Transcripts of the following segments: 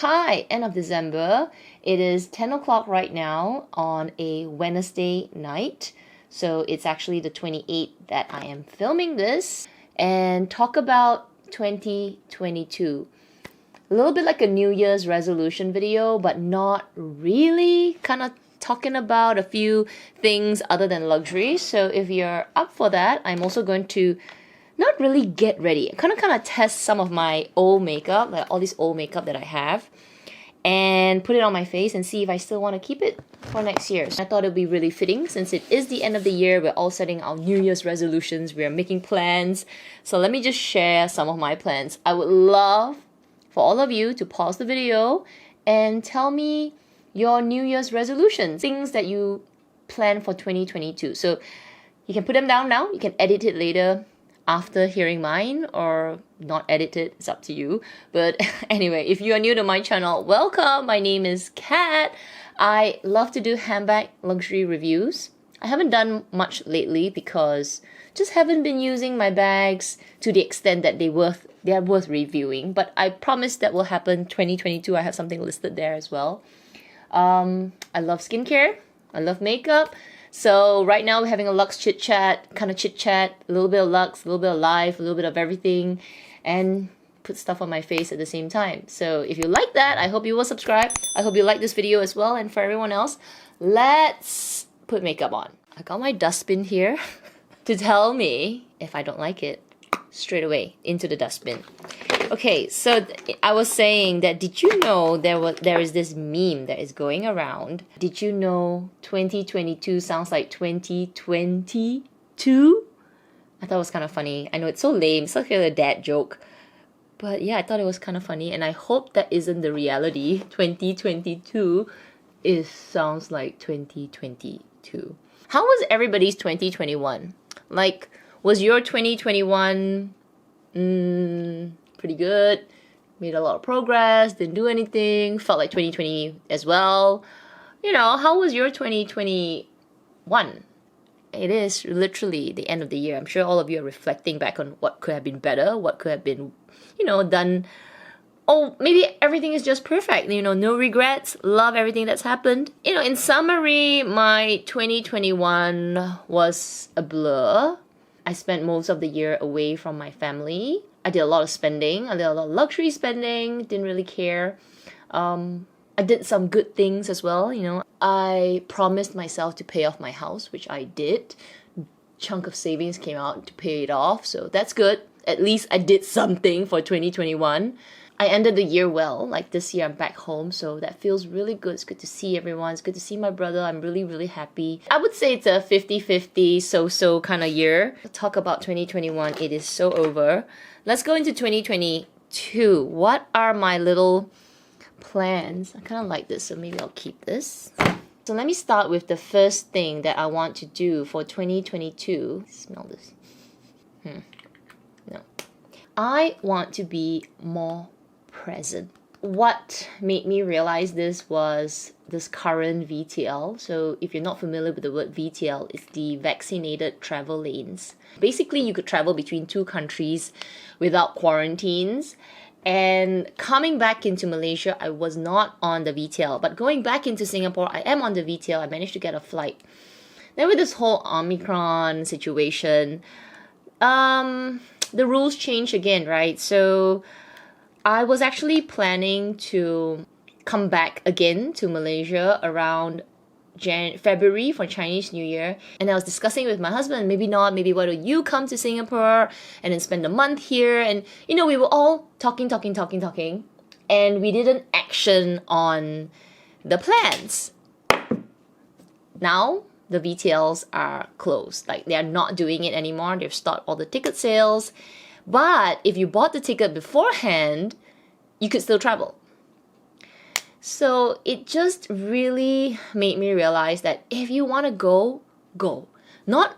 Hi, end of December. It is 10 o'clock right now on a Wednesday night. So it's actually the 28th that I am filming this and talk about 2022. A little bit like a New Year's resolution video, but not really. Kind of talking about a few things other than luxury. So if you're up for that, I'm also going to not really get ready. Kind of test some of my old makeup, like all this old makeup that I have, and put it on my face and see if I still want to keep it for next year. So I thought it would be really fitting since it is the end of the year. We're all setting our New Year's resolutions. We are making plans. So let me just share some of my plans. I would love for all of you to pause the video and tell me your New Year's resolutions, things that you plan for 2022. So you can put them down now. You can edit it later after hearing mine, or not edit it, it's up to you. But anyway, if you are new to my channel, welcome. My name is Kat. I love to do handbag luxury reviews. I haven't done much lately because just haven't been using my bags to the extent that they are worth reviewing. But I promise that will happen 2022. I have something listed there as well. I love skincare. I love makeup. So right now we're having a Luxe chit chat, a little bit of Luxe, a little bit of life, a little bit of everything, and put stuff on my face at the same time. So if you like that, I hope you will subscribe. I hope you like this video as well. And for everyone else, let's put makeup on. I got my dustbin here to tell me if I don't like it, straight away into the dustbin. Okay, so I was saying that, did you know there is this meme that is going around? Did you know 2022 sounds like 2022? I thought it was kind of funny. I know it's so lame. It's like a dad joke. But yeah, I thought it was kind of funny, and I hope that isn't the reality. 2022 sounds like 2022. How was everybody's 2021? Like, was your 2021 pretty good, made a lot of progress, didn't do anything, felt like 2020 as well? You know, how was your 2021? It is literally the end of the year. I'm sure all of you are reflecting back on what could have been better, what could have been, done. Oh, maybe everything is just perfect, no regrets, love everything that's happened. In summary, my 2021 was a blur. I spent most of the year away from my family. I did a lot of spending. I did a lot of luxury spending. Didn't really care. I did some good things as well. I promised myself to pay off my house, which I did. Chunk of savings came out to pay it off, so that's good. At least I did something for 2021. I ended the year well. Like this year, I'm back home, so that feels really good. It's good to see everyone. It's good to see my brother. I'm really, really happy. I would say it's a 50-50 so-so kind of year. Talk about 2021. It is so over. Let's go into 2022. What are my little plans? I kind of like this, so maybe I'll keep this. So let me start with the first thing that I want to do for 2022. Smell this. No. I want to be more present. What made me realize this was this current VTL. So if you're not familiar with the word VTL, it's the vaccinated travel lanes. Basically, you could travel between two countries without quarantines. And coming back into Malaysia, I was not on the VTL. But going back into Singapore, I am on the VTL. I managed to get a flight. Then with this whole Omicron situation, the rules changed again, right? So I was actually planning to come back again to Malaysia around February for Chinese New Year. And I was discussing with my husband, maybe not, maybe why don't you come to Singapore and then spend a month here? And, we were all talking. And we didn't action on the plans. Now, the VTLs are closed. Like, they are not doing it anymore. They've stopped all the ticket sales. But if you bought the ticket beforehand, you could still travel. So it just really made me realize that if you want to go, go. Not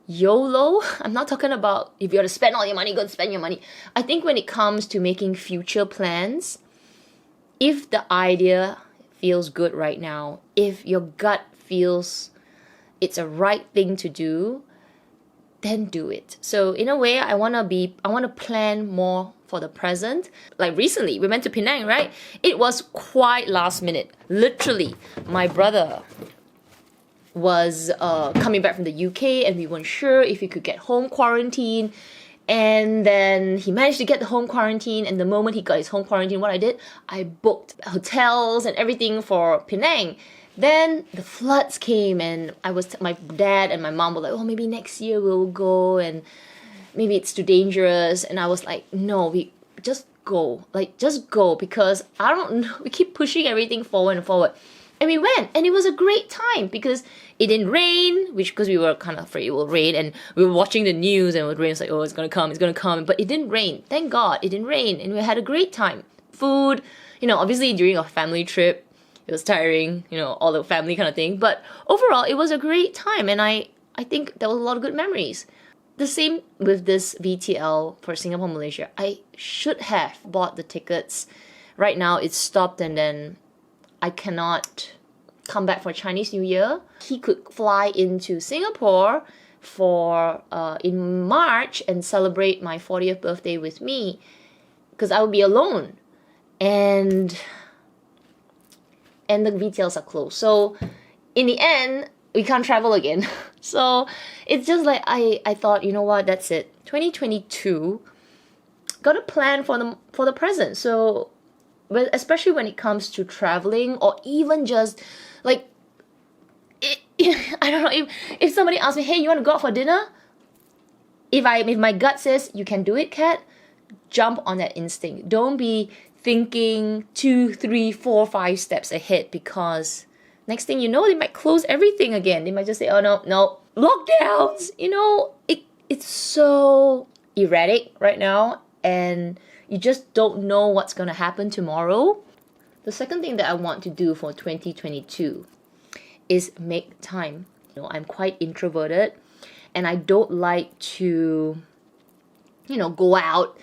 YOLO. I'm not talking about if you want to spend all your money, go and spend your money. I think when it comes to making future plans, if the idea feels good right now, if your gut feels it's a right thing to do, then do it. So in a way, I want to plan more for the present. Like recently, we went to Penang, right? It was quite last minute. Literally, my brother was coming back from the UK and we weren't sure if he could get home quarantine. And then he managed to get the home quarantine, and the moment he got his home quarantine, what I did, I booked hotels and everything for Penang. Then the floods came and my dad and my mom were like, oh, maybe next year we'll go and maybe it's too dangerous. And I was like, no, we just go. Like, just go, because I don't know, we keep pushing everything forward and forward. And we went, and it was a great time because it didn't rain, because we were kind of afraid it will rain, and we were watching the news and it would rain. It's like, oh, it's gonna come, but it didn't rain. Thank God, it didn't rain, and we had a great time. Food, obviously during a family trip, it was tiring, all the family kind of thing, but overall, it was a great time, and I think there was a lot of good memories. The same with this VTL for Singapore, Malaysia. I should have bought the tickets. Right now, it's stopped, and then I cannot come back for Chinese New Year. He could fly into Singapore for in March and celebrate my 40th birthday with me, because I would be alone, and the VTLs are closed. So in the end, we can't travel again. So it's just like I thought, you know what, that's it. 2022, got a plan for the present. So especially when it comes to traveling, or even just like I don't know, if somebody asks me, hey, you want to go out for dinner? If my gut says you can do it, Kat, jump on that instinct. Don't be thinking 2, 3, 4, 5 steps ahead, because next thing you know, they might close everything again. They might just say, oh no, lockdowns. It's so erratic right now, and you just don't know what's going to happen tomorrow. The second thing that I want to do for 2022 is make time. I'm quite introverted, and I don't like to, go out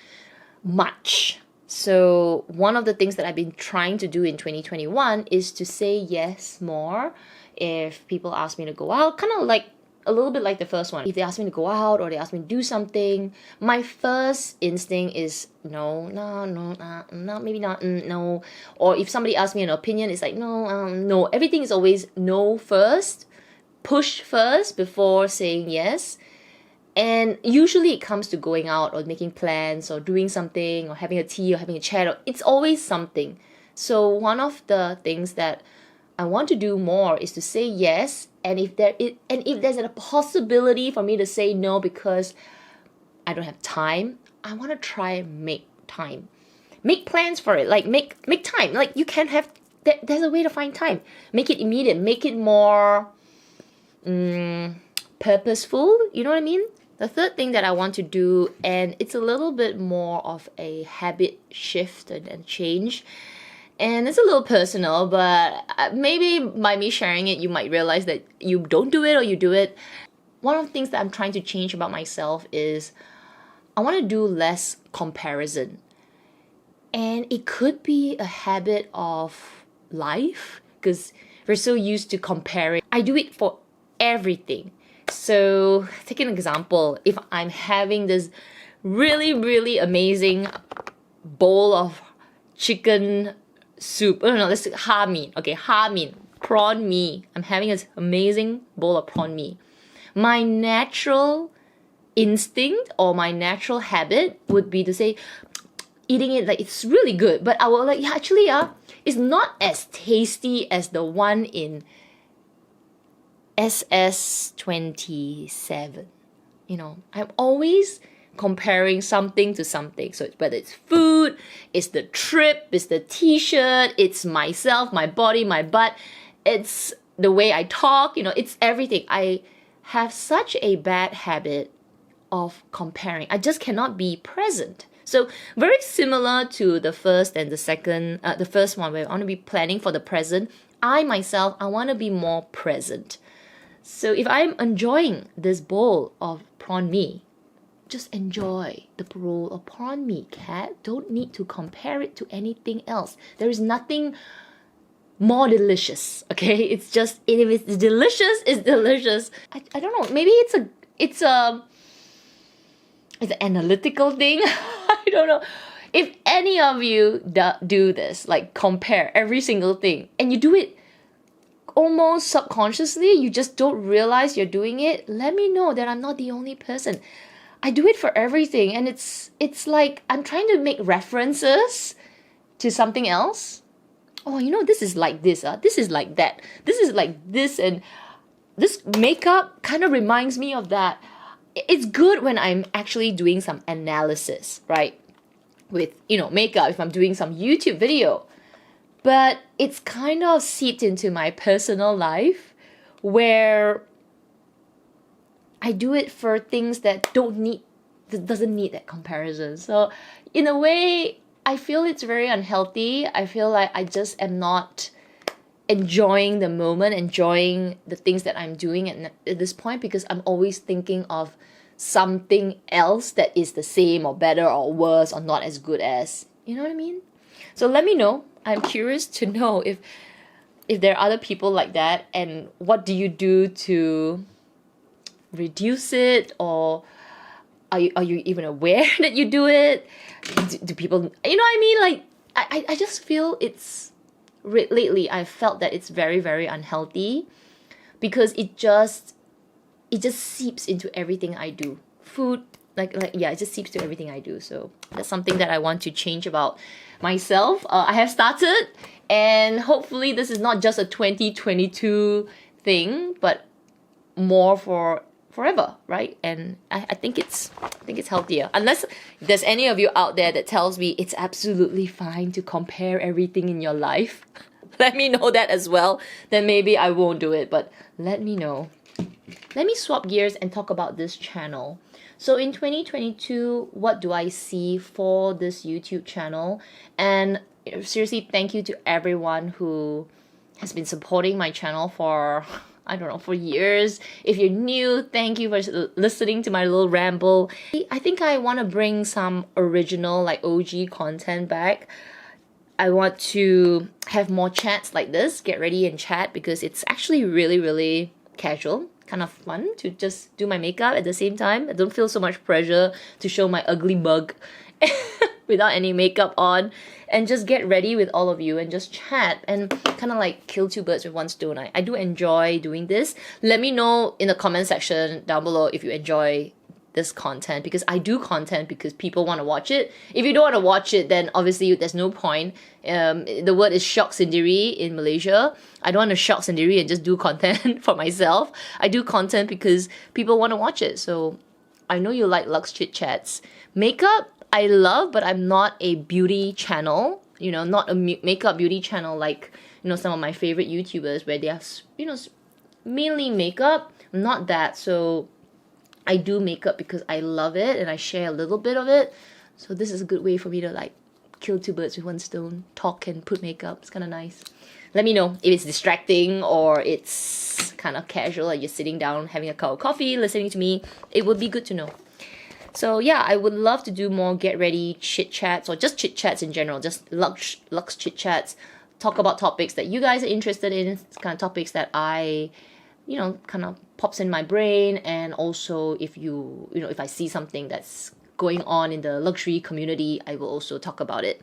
much. So one of the things that I've been trying to do in 2021 is to say yes more. If people ask me to go out, kind of like a little bit like the first one. If they ask me to go out or they ask me to do something, my first instinct is no, maybe not, no. Or if somebody asks me an opinion, it's like no. Everything is always no first, push first before saying yes. And usually it comes to going out or making plans or doing something or having a tea or having a chat. It's always something. So one of the things that I want to do more is to say yes. And if there's a possibility for me to say no because I don't have time, I want to try and make time. Make plans for it. Like make time. Like you can have, there's a way to find time. Make it immediate. Make it more purposeful. You know what I mean? The third thing that I want to do, and it's a little bit more of a habit shift and change, and it's a little personal, but maybe by me sharing it, you might realize that you don't do it or you do it. One of the things that I'm trying to change about myself is I want to do less comparison. And it could be a habit of life, because we're so used to comparing. I do it for everything. So take an example. If I'm having this really, really amazing bowl of chicken soup, let's say ha mein. Okay, ha mein, prawn mee. I'm having this amazing bowl of prawn mee. My natural instinct or my natural habit would be to say, eating it like it's really good, but I will like, yeah, actually, it's not as tasty as the one in SS27. I'm always comparing something to something. So whether it's food, it's the trip, it's the t-shirt, it's myself, my body, my butt, it's the way I talk, it's everything. I have such a bad habit of comparing. I just cannot be present. So very similar to the first and the second, the first one where I want to be planning for the present. I myself, I want to be more present. So if I'm enjoying this bowl of prawn mee, just enjoy the bowl of prawn mee, Kat. Don't need to compare it to anything else. There is nothing more delicious, okay? It's just, if it's delicious, it's delicious. I don't know, maybe it's an analytical thing. I don't know. If any of you do this, like compare every single thing, and you do it almost subconsciously, you just don't realize you're doing it, let me know that I'm not the only person. I do it for everything, and it's like I'm trying to make references to something else. Oh, you know, this is like this, this is like that, this is like this, and this makeup kind of reminds me of that. It's good when I'm actually doing some analysis, right? With, you know, makeup, if I'm doing some YouTube video. But it's kind of seeped into my personal life where I do it for things that doesn't need that comparison. So in a way, I feel it's very unhealthy. I feel like I just am not enjoying the moment, enjoying the things that I'm doing at this point, because I'm always thinking of something else that is the same or better or worse or not as good as. You know what I mean? So let me know. I'm curious to know if there are other people like that, and what do you do to reduce it, or are you even aware that you do it? Do people, you know what I mean? Like I just feel it's lately I've felt that it's very, very unhealthy, because it just seeps into everything I do. Food, yeah, it just seeps to everything I do. So that's something that I want to change about myself. I have started, and hopefully this is not just a 2022 thing, but more for forever, right? And I think it's healthier. Unless there's any of you out there that tells me it's absolutely fine to compare everything in your life, let me know that as well. Then maybe I won't do it, but let me know. Let me swap gears and talk about this channel. So in 2022, what do I see for this YouTube channel? And seriously, thank you to everyone who has been supporting my channel for, I don't know, for years. If you're new, thank you for listening to my little ramble. I think I want to bring some original, like OG content back. I want to have more chats like this, get ready and chat, because it's actually really, really casual, kind of fun to just do my makeup at the same time. I don't feel so much pressure to show my ugly mug without any makeup on, and just get ready with all of you and just chat and kind of like kill two birds with one stone. I do enjoy doing this. Let me know in the comment section down below if you enjoy this content, because I do content because people want to watch it. If you don't want to watch it, then obviously there's no point. The word is shock sendiri in Malaysia. I don't want to shock sendiri and just do content for myself. I do content because people want to watch it. So I know you like Luxe Chit Chats. Makeup, I love, but I'm not a beauty channel. You know, not a makeup beauty channel like, you know, some of my favorite YouTubers where they are, you know, mainly makeup. I'm not that. So I do makeup because I love it and I share a little bit of it. So this is a good way for me to like kill two birds with one stone, talk and put makeup. It's kind of nice. Let me know if it's distracting or it's kind of casual, like you're sitting down having a cup of coffee listening to me. It would be good to know. So yeah, I would love to do more get ready chit chats, or just chit chats in general, just Luxe chit chats. Talk about topics that you guys are interested in, it's kind of topics that I, you know, kind of pops in my brain. And also if you know, if I see something that's going on in the luxury community, I will also talk about it.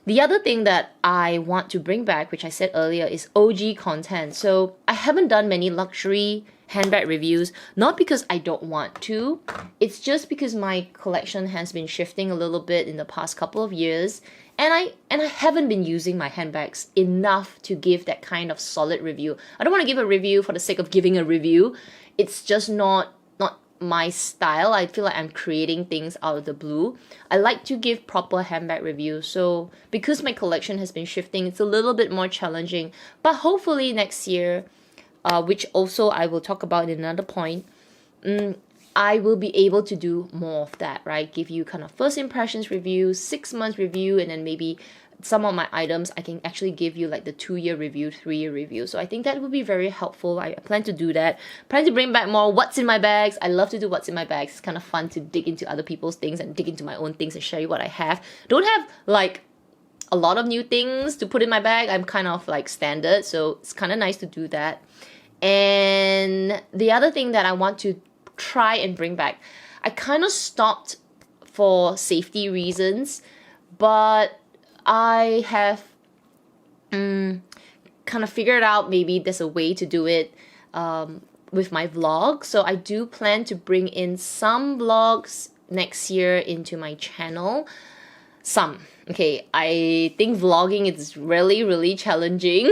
The other thing that I want to bring back, which I said earlier, is OG content. So I haven't done many luxury handbag reviews, not because I don't want to, it's just because my collection has been shifting a little bit in the past couple of years, and I haven't been using my handbags enough to give that kind of solid review. I don't want to give a review for the sake of giving a review. It's just not my style. I feel like I'm creating things out of the blue. I like to give proper handbag reviews. So because my collection has been shifting, it's a little bit more challenging. But hopefully next year, which also I will talk about in another point, I will be able to do more of that, right? Give you kind of first impressions review, 6 months review, and then maybe some of my items I can actually give you like the 2-year review, 3-year review. So I think that would be very helpful. I plan to do that. Plan to bring back more what's in my bags. I love to do what's in my bags. It's kind of fun to dig into other people's things and dig into my own things and show you what I have. Don't have like a lot of new things to put in my bag. I'm kind of like standard, so it's kind of nice to do that. And the other thing that I want to try and bring back, I kind of stopped for safety reasons, but I have kind of figured out maybe there's a way to do it with my vlog. So I do plan to bring in some vlogs next year into my channel. Some. Okay, I think vlogging is really challenging.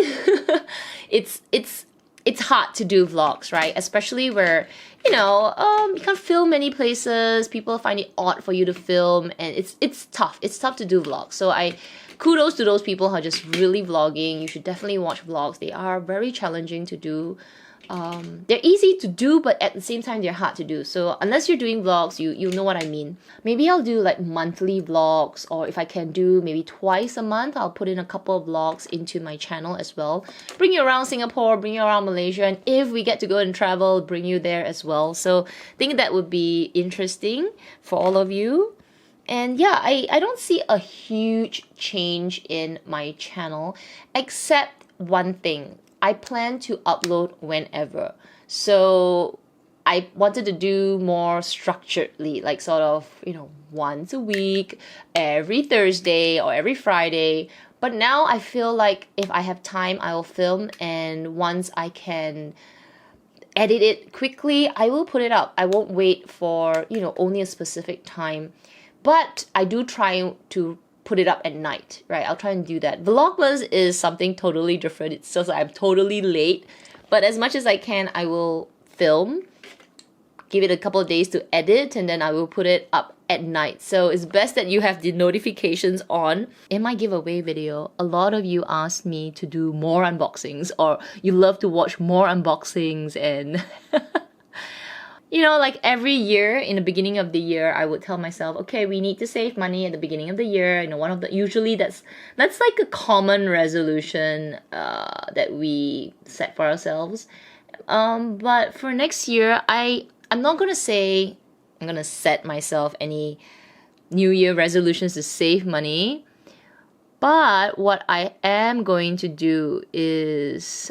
It's hard to do vlogs, right? Especially where, you know, you can't film many places. People find it odd for you to film, and it's tough. It's tough to do vlogs. So kudos to those people who are just really vlogging. You should definitely watch vlogs. They are very challenging to do. They're easy to do, but at the same time they're hard to do. So unless you're doing vlogs, you know what I mean. Maybe I'll do like monthly vlogs, or if I can do maybe twice a month, I'll put in a couple of vlogs into my channel as well. Bring you around Singapore, bring you around Malaysia, and if we get to go and travel, bring you there as well. So I think that would be interesting for all of you. And yeah, I don't see a huge change in my channel, except one thing. I plan to upload whenever. So I wanted to do more structuredly, like sort of, you know, once a week, every Thursday or every Friday. But now I feel like if I have time, I will film, and once I can edit it quickly, I will put it up. I won't wait for, you know, only a specific time. But I do try to put it up at night, right? I'll try and do that. Vlogmas is something totally different. It's just like I'm totally late. But as much as I can, I will film, give it a couple of days to edit, and then I will put it up at night. So it's best that you have the notifications on. In my giveaway video, a lot of you asked me to do more unboxings, or you love to watch more unboxings, and you know, like every year in the beginning of the year, I would tell myself, okay, we need to save money at the beginning of the year. You know, usually that's like a common resolution that we set for ourselves. But for next year, I'm not gonna say I'm gonna set myself any New Year resolutions to save money. But what I am going to do is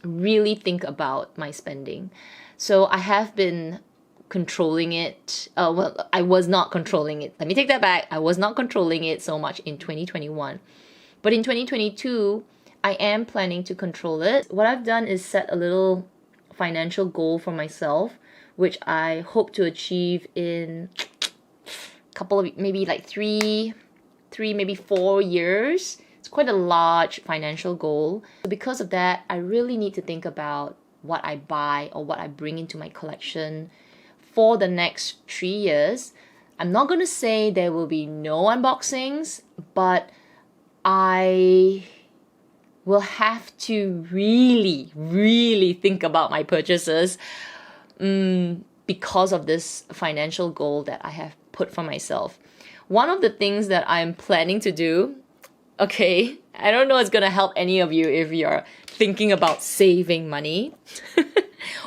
really think about my spending. So I have been controlling it. Well, I was not controlling it. Let me take that back. I was not controlling it so much in 2021. But in 2022, I am planning to control it. What I've done is set a little financial goal for myself, which I hope to achieve in a couple of, maybe like three, maybe 4 years. It's quite a large financial goal. Because of that, I really need to think about what I buy or what I bring into my collection for the next 3 years. I'm not going to say there will be no unboxings, but I will have to really think about my purchases because of this financial goal that I have put for myself. One of the things that I'm planning to do, okay, I don't know it's gonna help any of you if you're thinking about saving money.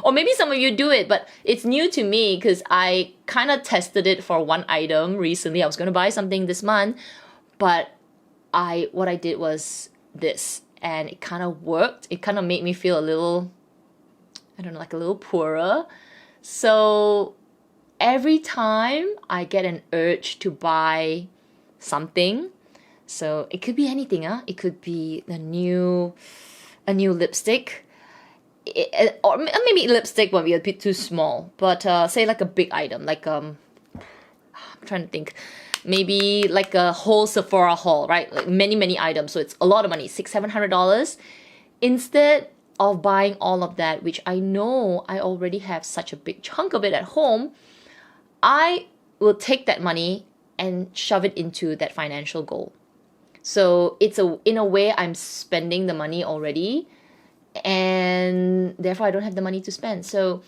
Or maybe some of you do it, but it's new to me because I kind of tested it for one item recently. I was gonna buy something this month, but what I did was this, and it kind of worked. It kind of made me feel a little, I don't know, like a little poorer. So every time I get an urge to buy something, so it could be anything, it could be a new lipstick, or maybe lipstick would be a bit too small, but say like a big item, like I'm trying to think, maybe like a whole Sephora haul, right? Like many items, so it's a lot of money, $600-700. Instead of buying all of that, which I know I already have such a big chunk of it at home, I will take that money and shove it into that financial goal. So in a way, I'm spending the money already, and therefore I don't have the money to spend. So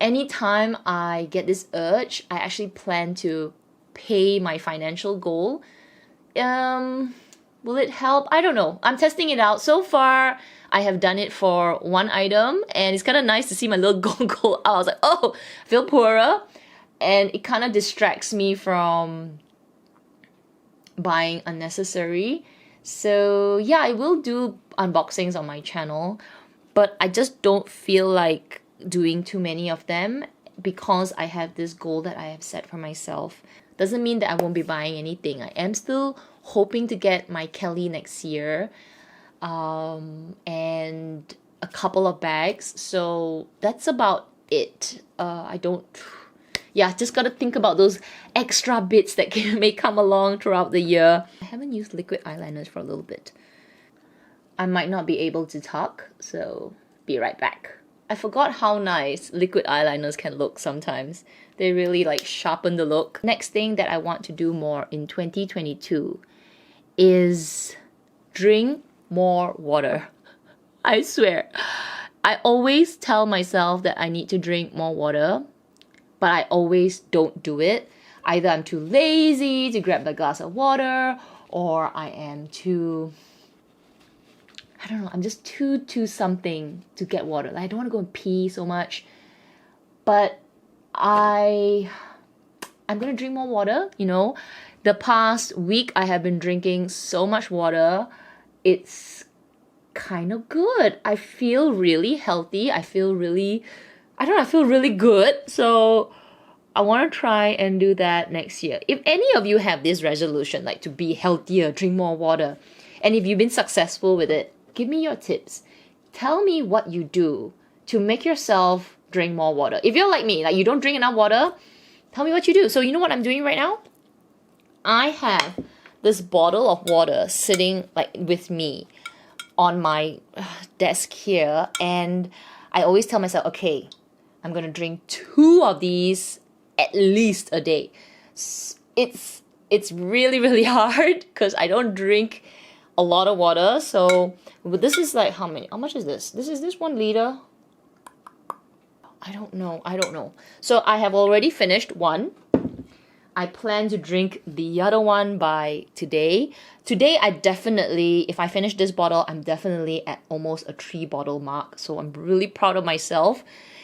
anytime I get this urge, I actually plan to pay my financial goal. Will it help? I don't know. I'm testing it out. So far, I have done it for one item, and it's kind of nice to see my little goal go out. I was like, oh, I feel poorer, and it kind of distracts me from buying unnecessary. So yeah, I will do unboxings on my channel, but I just don't feel like doing too many of them. because I have this goal that I have set for myself, doesn't mean that I won't be buying anything. I am still hoping to get my Kelly next year, and a couple of bags. So that's about it. I don't, yeah, just gotta think about those extra bits that may come along throughout the year. I haven't used liquid eyeliners for a little bit. I might not be able to talk, so be right back. I forgot how nice liquid eyeliners can look sometimes. They really like sharpen the look. Next thing that I want to do more in 2022 is drink more water. I swear. I always tell myself that I need to drink more water, but I always don't do it. Either I'm too lazy to grab a glass of water, or I am too, I don't know, I'm just too something to get water. Like, I don't want to go and pee so much. But I'm gonna drink more water, you know. The past week I have been drinking so much water. It's kind of good. I feel really healthy. I feel really good. So I want to try and do that next year. If any of you have this resolution, like to be healthier, drink more water, and if you've been successful with it, give me your tips. Tell me what you do to make yourself drink more water. If you're like me, like you don't drink enough water, tell me what you do. So you know what I'm doing right now? I have this bottle of water sitting like with me on my desk here, and I always tell myself, okay, I'm gonna drink 2 of these at least a day. It's really hard because I don't drink a lot of water. So this is like how much is this? This is 1 liter. I don't know. So I have already finished 1. I plan to drink the other one by today. Today, I definitely, if I finish this bottle, I'm definitely at almost a 3-bottle mark. So I'm really proud of myself.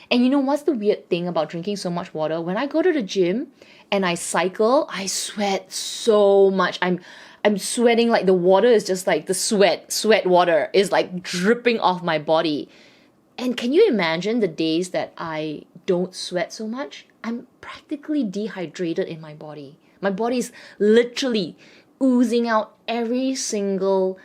And you know what's the weird thing about drinking so much water? When I go to the gym and I cycle, I sweat so much. I'm sweating like the water is just like the sweat water is like dripping off my body. And can you imagine the days that I don't sweat so much? I'm practically dehydrated in my body. My body is literally oozing out every single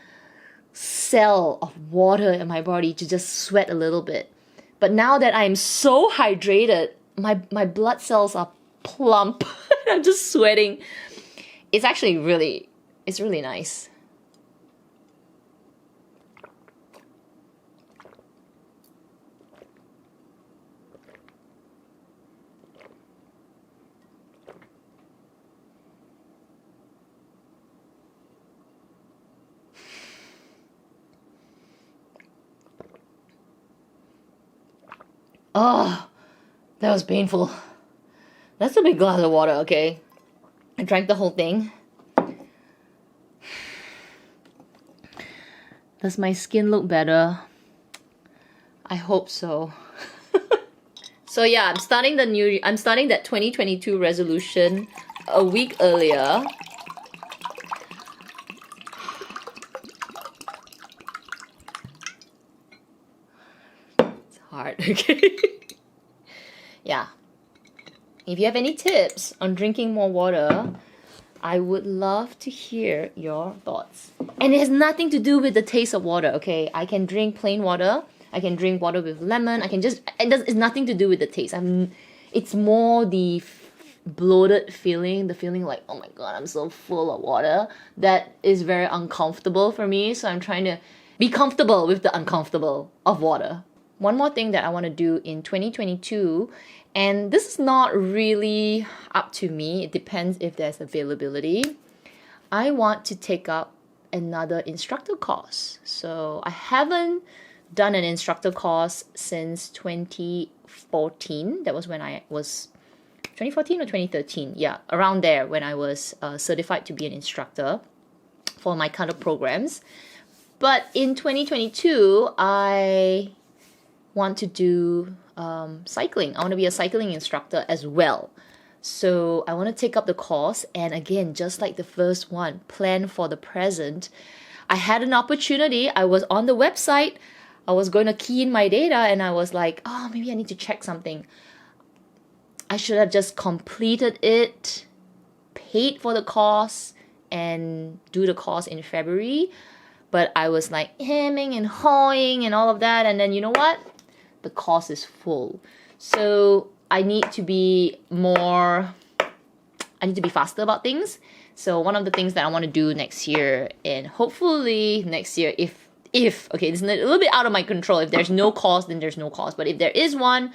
cell of water in my body to just sweat a little bit. But now that I'm so hydrated, my blood cells are plump. I'm just sweating. It's actually really nice. Oh, that was painful. That's a big glass of water, okay? I drank the whole thing. Does my skin look better? I hope so. So yeah, I'm starting that 2022 resolution a week earlier. It's hard, okay? Yeah. If you have any tips on drinking more water, I would love to hear your thoughts. And it has nothing to do with the taste of water, okay? I can drink plain water. I can drink water with lemon. It's nothing to do with the taste. It's more the bloated feeling, the feeling like, oh my god, I'm so full of water. That is very uncomfortable for me. So I'm trying to be comfortable with the uncomfortable of water. One more thing that I want to do in 2022, and this is not really up to me, it depends if there's availability. I want to take up another instructor course. So I haven't done an instructor course since 2014. That was when I was 2014 or 2013. Yeah, around there when I was certified to be an instructor for my kind of programs. But in 2022, I want to do cycling. I want to be a cycling instructor as well. So I want to take up the course, and again, just like the first one, plan for the present. I had an opportunity. I was on the website. I was going to key in my data, and I was like, oh, maybe I need to check something. I should have just completed it, paid for the course, and do the course in February. But I was like hemming and hawing and all of that, and then you know what? The course is full. So I need to be faster about things. So one of the things that I want to do next year, and hopefully next year, if okay, this is a little bit out of my control. If there's no course, then there's no course. But if there is one,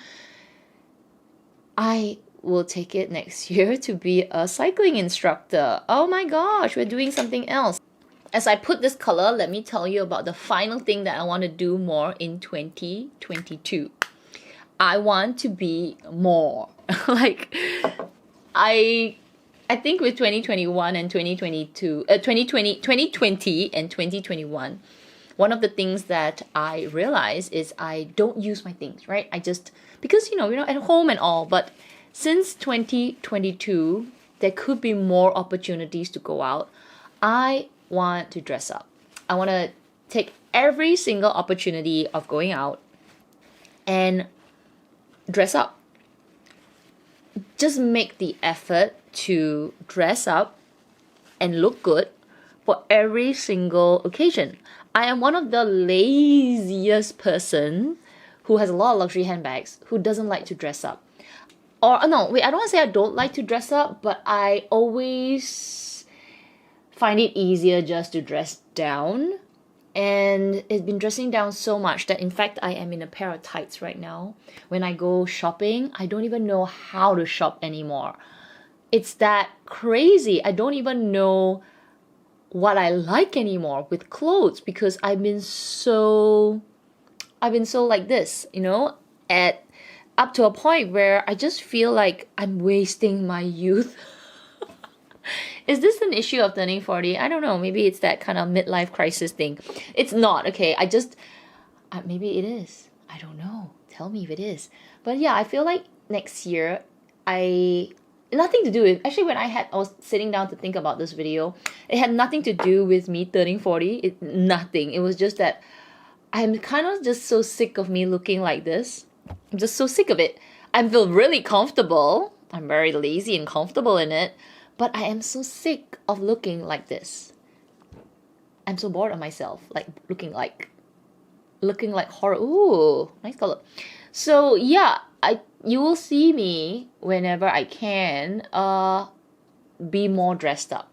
I will take it next year to be a cycling instructor. Oh my gosh, we're doing something else. As I put this color, let me tell you about the final thing that I want to do more in 2022. I want to be more. Like, I think with 2021 and 2022, 2020 and 2021, one of the things that I realize is I don't use my things, right? I just, because, you know, we're not at home and all, but since 2022, there could be more opportunities to go out. I want to dress up. I want to take every single opportunity of going out and dress up. Just make the effort to dress up and look good for every single occasion. I am one of the laziest person who has a lot of luxury handbags who doesn't like to dress up. Or no, wait, I don't want to say I don't like to dress up, but I always find it easier just to dress down. And it's been dressing down so much that in fact I am in a pair of tights right now. When I go shopping, I don't even know how to shop anymore. It's that crazy. I don't even know what I like anymore with clothes because I've been so like this, you know, up to a point where I just feel like I'm wasting my youth. Is this an issue of turning 40? I don't know. Maybe it's that kind of midlife crisis thing. It's not, okay? Maybe it is. I don't know. Tell me if it is. But yeah, I feel like next year, nothing to do with, actually when I was sitting down to think about this video, it had nothing to do with me turning 40. Nothing. It was just that I'm kind of just so sick of me looking like this. I'm just so sick of it. I feel really comfortable. I'm very lazy and comfortable in it. But I am so sick of looking like this. I'm so bored of myself, like looking like horror. Ooh, nice color. So yeah, you will see me whenever I can be more dressed up.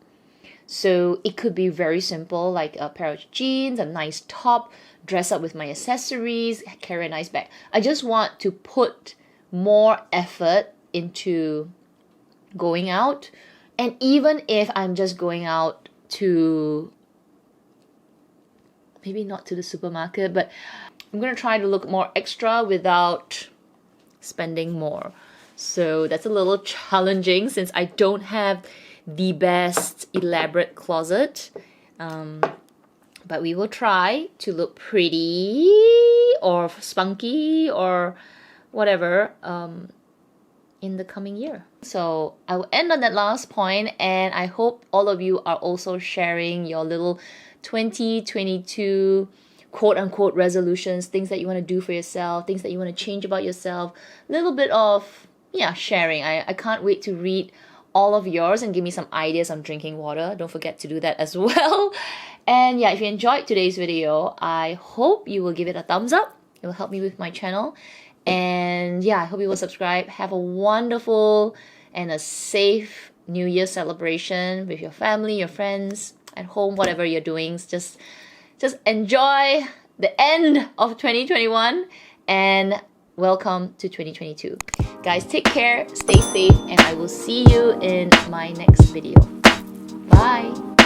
So it could be very simple, like a pair of jeans, a nice top, dress up with my accessories, carry a nice bag. I just want to put more effort into going out. And even if I'm just going out to, maybe not to the supermarket, but I'm going to try to look more extra without spending more. So that's a little challenging since I don't have the best elaborate closet. But we will try to look pretty or spunky or whatever in the coming year. So I will end on that last point, and I hope all of you are also sharing your little 2022 quote-unquote resolutions, things that you want to do for yourself, things that you want to change about yourself, a little bit of, yeah, sharing. I can't wait to read all of yours and give me some ideas on drinking water. Don't forget to do that as well. And yeah, if you enjoyed today's video, I hope you will give it a thumbs up. It will help me with my channel. And yeah, I hope you will subscribe. Have a wonderful and a safe New Year celebration with your family, your friends, at home, whatever you're doing. Just enjoy the end of 2021 and welcome to 2022. Guys, take care, stay safe, and I will see you in my next video. Bye!